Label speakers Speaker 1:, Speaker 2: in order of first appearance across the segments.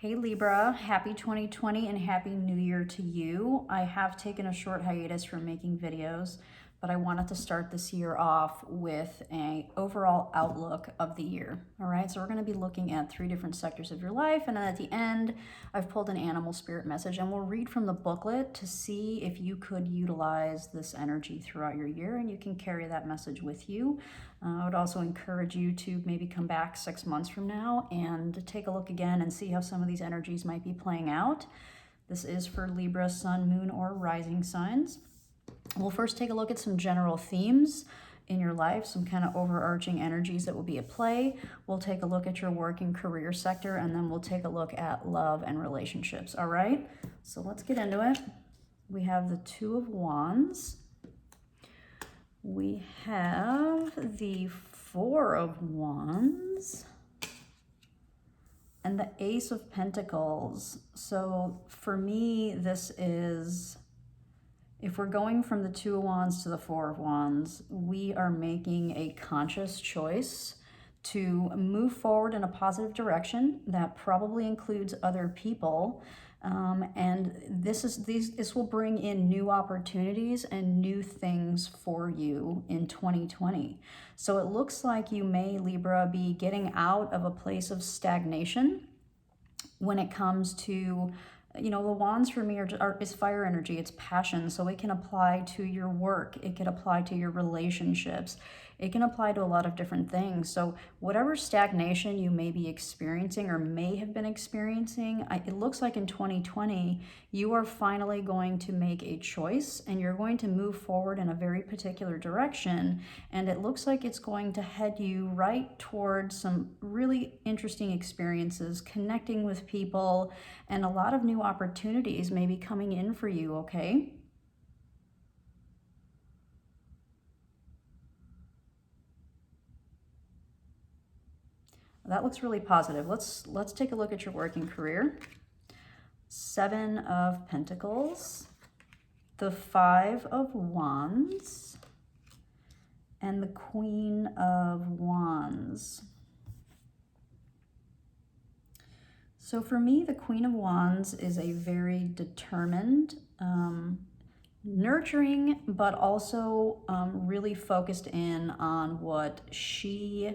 Speaker 1: Hey Libra, happy 2020 and happy new year to you. I have taken a short hiatus from making videos, but I wanted to start this year off with an overall outlook of the year. All right, so we're going to be looking at 3 different sectors of your life, and then at the end, I've pulled an animal spirit message, and we'll read from the booklet to see if you could utilize this energy throughout your year, and you can carry that message with you. I would also encourage you to maybe come back 6 months from now and take a look again and see how some of these energies might be playing out. This is for Libra, Sun, Moon, or Rising signs. We'll first take a look at some general themes in your life, some kind of overarching energies that will be at play. We'll take a look at your work and career sector, and then we'll take a look at love and relationships. All right, so let's get into it. We have the Two of Wands. We have the Four of Wands and the Ace of Pentacles. So for me, this is, if we're going from the Two of Wands to the Four of Wands, we are making a conscious choice to move forward in a positive direction that probably includes other people. And this will bring in new opportunities and new things for you in 2020. So it looks like you may, Libra, be getting out of a place of stagnation when it comes to, the wands for me is fire energy. It's passion. So it can apply to your work. It can apply to your relationships. It can apply to a lot of different things. So whatever stagnation you may be experiencing or may have been experiencing, it looks like in 2020, you are finally going to make a choice and you're going to move forward in a very particular direction. And it looks like it's going to head you right towards some really interesting experiences, connecting with people, and a lot of new opportunities may be coming in for you, okay? That looks really positive. Let's take a look at your working career. 7 of Pentacles, the 5 of Wands, and the Queen of Wands. So for me, the Queen of Wands is a very determined, nurturing, but also really focused in on what she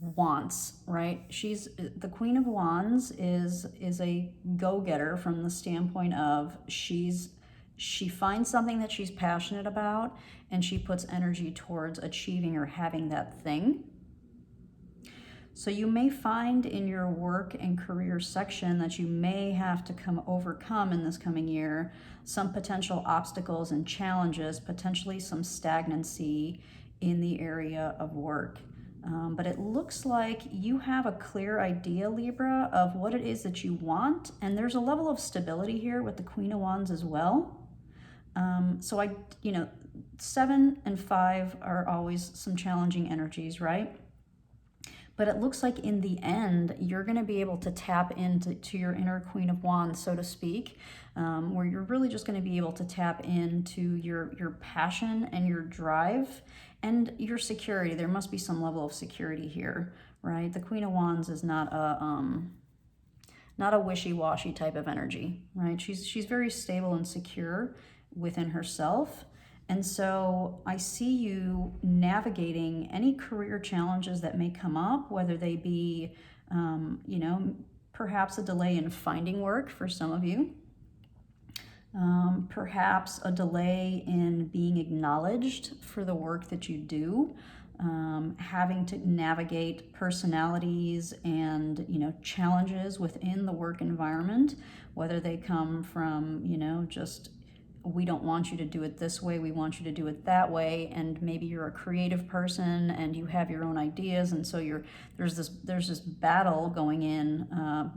Speaker 1: wants, right? The Queen of Wands is a go-getter from the standpoint of she finds something that she's passionate about and she puts energy towards achieving or having that thing. So you may find in your work and career section that you may have to overcome in this coming year some potential obstacles and challenges, potentially some stagnancy in the area of work. But it looks like you have a clear idea, Libra, of what it is that you want. And there's a level of stability here with the Queen of Wands as well. So 7 and 5 are always some challenging energies, right? But it looks like in the end, you're going to be able to tap into your inner Queen of Wands, so to speak, where you're really just going to be able to tap into your passion and your drive and your security. There must be some level of security here, right? The Queen of Wands is not a wishy-washy type of energy, right? She's very stable and secure within herself. And so I see you navigating any career challenges that may come up, whether they be, perhaps a delay in finding work for some of you, perhaps a delay in being acknowledged for the work that you do, having to navigate personalities and, challenges within the work environment, whether they come from, just we don't want you to do it this way, we want you to do it that way, and maybe you're a creative person and you have your own ideas, and so there's this battle going in,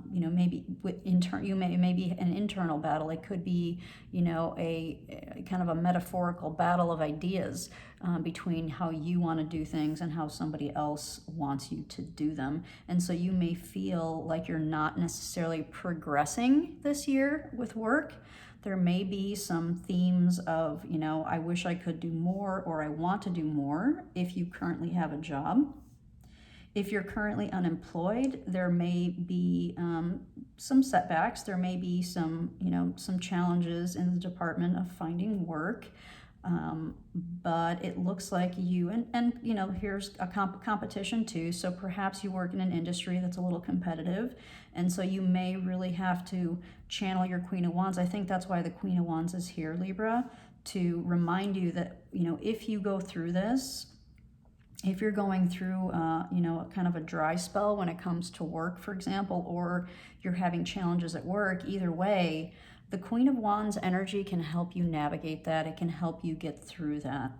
Speaker 1: maybe maybe an internal battle. It could be, a kind of a metaphorical battle of ideas between how you want to do things and how somebody else wants you to do them. And so you may feel like you're not necessarily progressing this year with work. There may be some themes of, I wish I could do more, or I want to do more if you currently have a job. If you're currently unemployed, there may be some setbacks. There may be some, some challenges in the department of finding work. But it looks like you, and here's a competition too. So perhaps you work in an industry that's a little competitive. And so you may really have to channel your Queen of Wands. I think that's why the Queen of Wands is here, Libra, to remind you that, if you go through this, if you're going through, kind of a dry spell when it comes to work, for example, or you're having challenges at work, either way, the Queen of Wands energy can help you navigate that. It can help you get through that,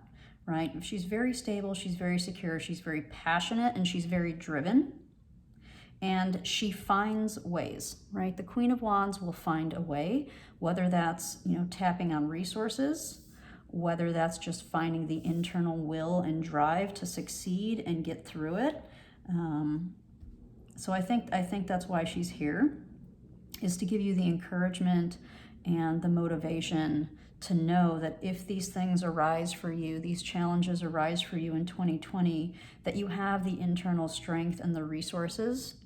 Speaker 1: right? She's very stable, she's very secure, she's very passionate, and she's very driven. And she finds ways, right? The Queen of Wands will find a way, whether that's, tapping on resources, whether that's just finding the internal will and drive to succeed and get through it. So I think that's why she's here, is to give you the encouragement and the motivation to know that if these things arise for you, these challenges arise for you in 2020, that you have the internal strength and the resources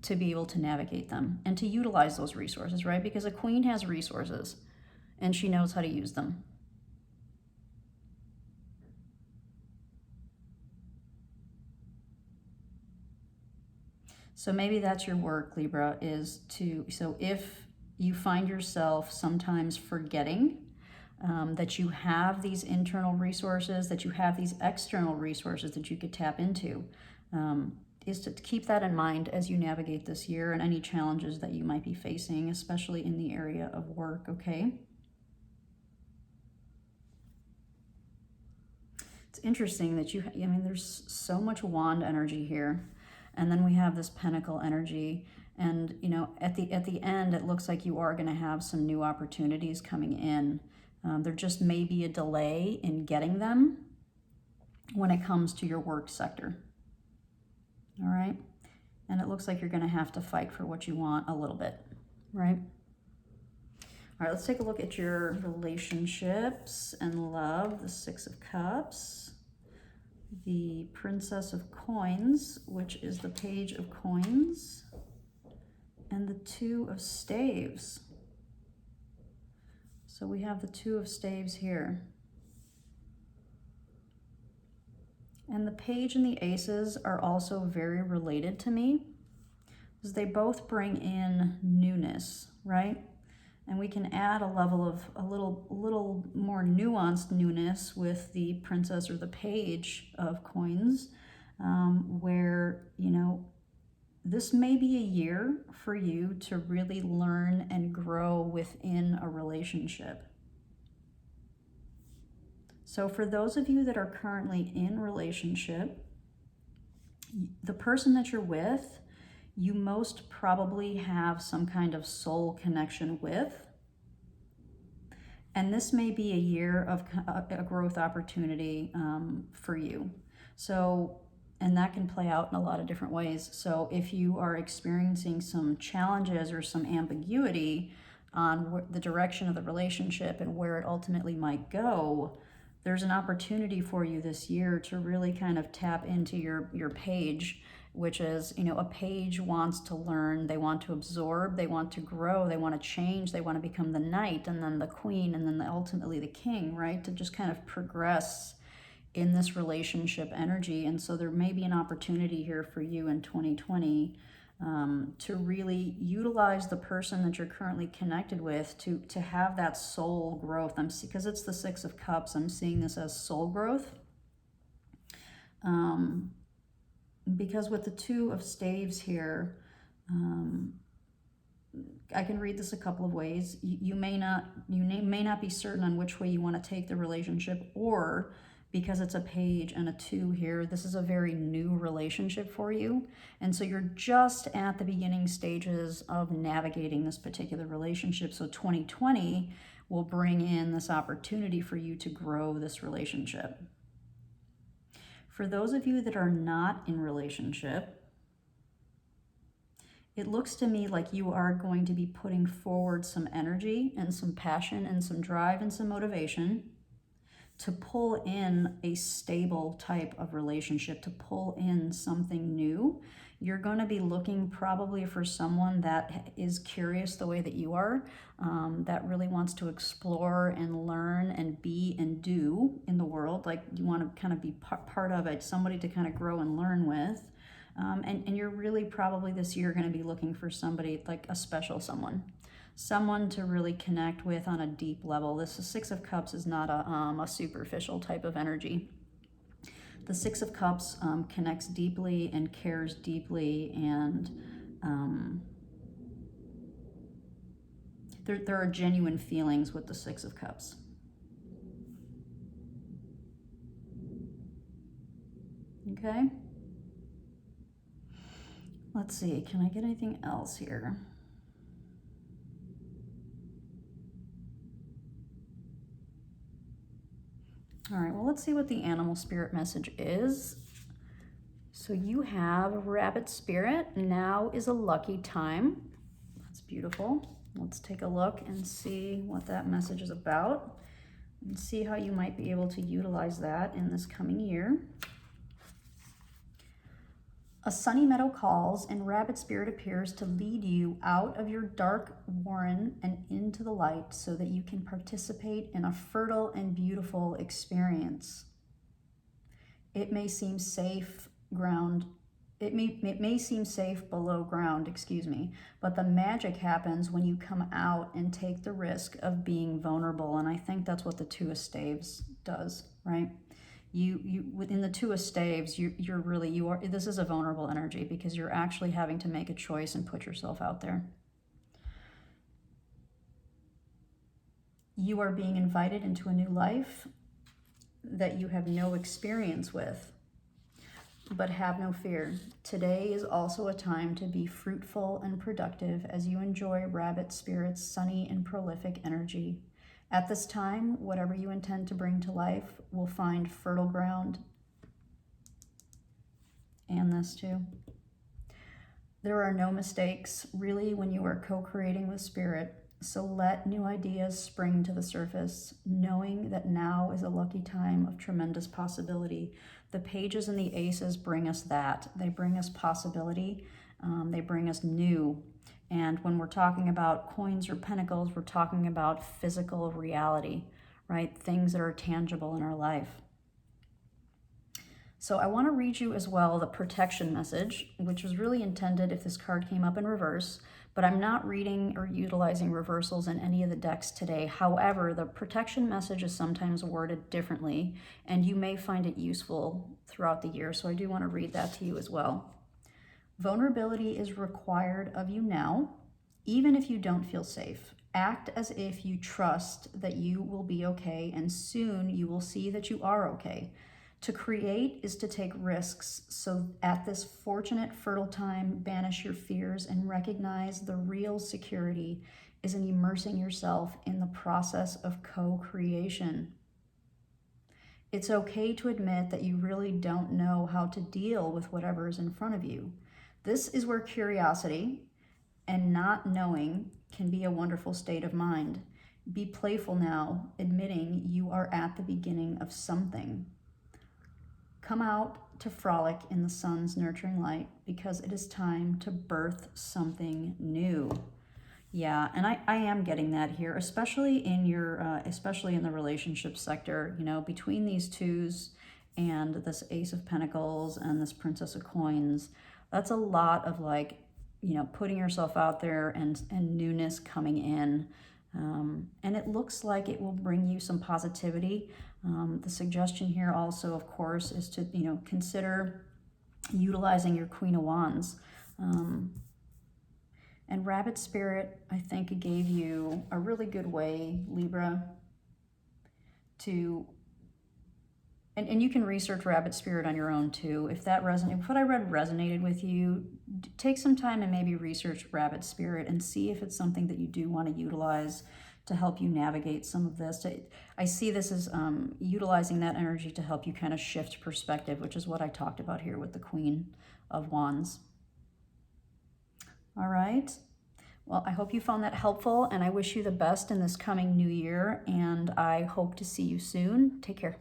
Speaker 1: to be able to navigate them and to utilize those resources, right? Because a queen has resources and she knows how to use them. So maybe that's your work, Libra, so if you find yourself sometimes forgetting that you have these internal resources, that you have these external resources that you could tap into, is to keep that in mind as you navigate this year and any challenges that you might be facing, especially in the area of work, okay? It's interesting that there's so much wand energy here. And then we have this pentacle energy. And, at the end, it looks like you are going to have some new opportunities coming in. There just may be a delay in getting them when it comes to your work sector. All right? And it looks like you're going to have to fight for what you want a little bit, right? All right, let's take a look at your relationships and love. The Six of Cups, the Princess of Coins, which is the Page of Coins, and the Two of Staves. So we have the Two of Staves here. And the Page and the Aces are also very related to me, because they both bring in newness, right? And we can add a level of a little more nuanced newness with the Princess or the Page of Coins, where, this may be a year for you to really learn and grow within a relationship. So for those of you that are currently in relationship, the person that you're with, you most probably have some kind of soul connection with. And this may be a year of a growth opportunity for you. So, and that can play out in a lot of different ways. So if you are experiencing some challenges or some ambiguity on the direction of the relationship and where it ultimately might go, there's an opportunity for you this year to really kind of tap into your page, which is, a page wants to learn, they want to absorb, they want to grow, they want to change, they want to become the knight and then the queen and then ultimately the king, right? To just kind of progress in this relationship energy. And so there may be an opportunity here for you in 2020 to really utilize the person that you're currently connected with to have that soul growth. Because it's the Six of Cups, I'm seeing this as soul growth. Because with the Two of Staves here, I can read this a couple of ways. You may not be certain on which way you want to take the relationship, or because it's a page and a two here, this is a very new relationship for you. And so you're just at the beginning stages of navigating this particular relationship. So 2020 will bring in this opportunity for you to grow this relationship. For those of you that are not in relationship, it looks to me like you are going to be putting forward some energy and some passion and some drive and some motivation to pull in a stable type of relationship, to pull in something new. You're going to be looking probably for someone that is curious the way that you are, that really wants to explore and learn and be and do in the world. Like you want to kind of be part of it, somebody to kind of grow and learn with. And you're really probably this year going to be looking for somebody like a special someone to really connect with on a deep level. This Six of Cups is not a superficial type of energy. The Six of Cups connects deeply and cares deeply, and there are genuine feelings with the Six of Cups. Okay. Let's see, can I get anything else here? All right, well, let's see what the animal spirit message is. So you have rabbit spirit. Now is a lucky time. That's beautiful. Let's take a look and see what that message is about and see how you might be able to utilize that in this coming year. A sunny meadow calls, and rabbit spirit appears to lead you out of your dark warren and into the light so that you can participate in a fertile and beautiful experience. It may seem safe ground. It may seem safe below ground, but the magic happens when you come out and take the risk of being vulnerable. And I think that's what the Two of Staves does, right? You within the Two of Staves, this is a vulnerable energy because you're actually having to make a choice and put yourself out there. You are being invited into a new life that you have no experience with. But have no fear. Today is also a time to be fruitful and productive as you enjoy rabbit spirit's sunny and prolific energy. At this time, whatever you intend to bring to life will find fertile ground. And this too. There are no mistakes, really, when you are co-creating with spirit. So let new ideas spring to the surface, knowing that now is a lucky time of tremendous possibility. The pages and the aces bring us that. They bring us possibility. They bring us new. And when we're talking about coins or pentacles, we're talking about physical reality, right? Things that are tangible in our life. So I want to read you as well the protection message, which was really intended if this card came up in reverse, but I'm not reading or utilizing reversals in any of the decks today. However, the protection message is sometimes worded differently, and you may find it useful throughout the year, so I do want to read that to you as well. Vulnerability is required of you now, even if you don't feel safe. Act as if you trust that you will be okay, and soon you will see that you are okay. To create is to take risks, so at this fortunate, fertile time, banish your fears and recognize the real security is in immersing yourself in the process of co-creation. It's okay to admit that you really don't know how to deal with whatever is in front of you. This is where curiosity and not knowing can be a wonderful state of mind. Be playful now, admitting you are at the beginning of something. Come out to frolic in the sun's nurturing light because it is time to birth something new. Yeah, and I am getting that here, especially in especially in the relationship sector. You know, between these twos and this Ace of Pentacles and this Princess of Coins, that's a lot of like, you know, putting yourself out there and newness coming in. And it looks like it will bring you some positivity. The suggestion here also, of course, is to, you know, consider utilizing your Queen of Wands. And Rabbit Spirit, I think, gave you a really good way, Libra, to... And you can research Rabbit Spirit on your own too. If that if what I read resonated with you, take some time and maybe research Rabbit Spirit and see if it's something that you do want to utilize to help you navigate some of this. I see this as utilizing that energy to help you kind of shift perspective, which is what I talked about here with the Queen of Wands. All right. Well, I hope you found that helpful, and I wish you the best in this coming new year, and I hope to see you soon. Take care.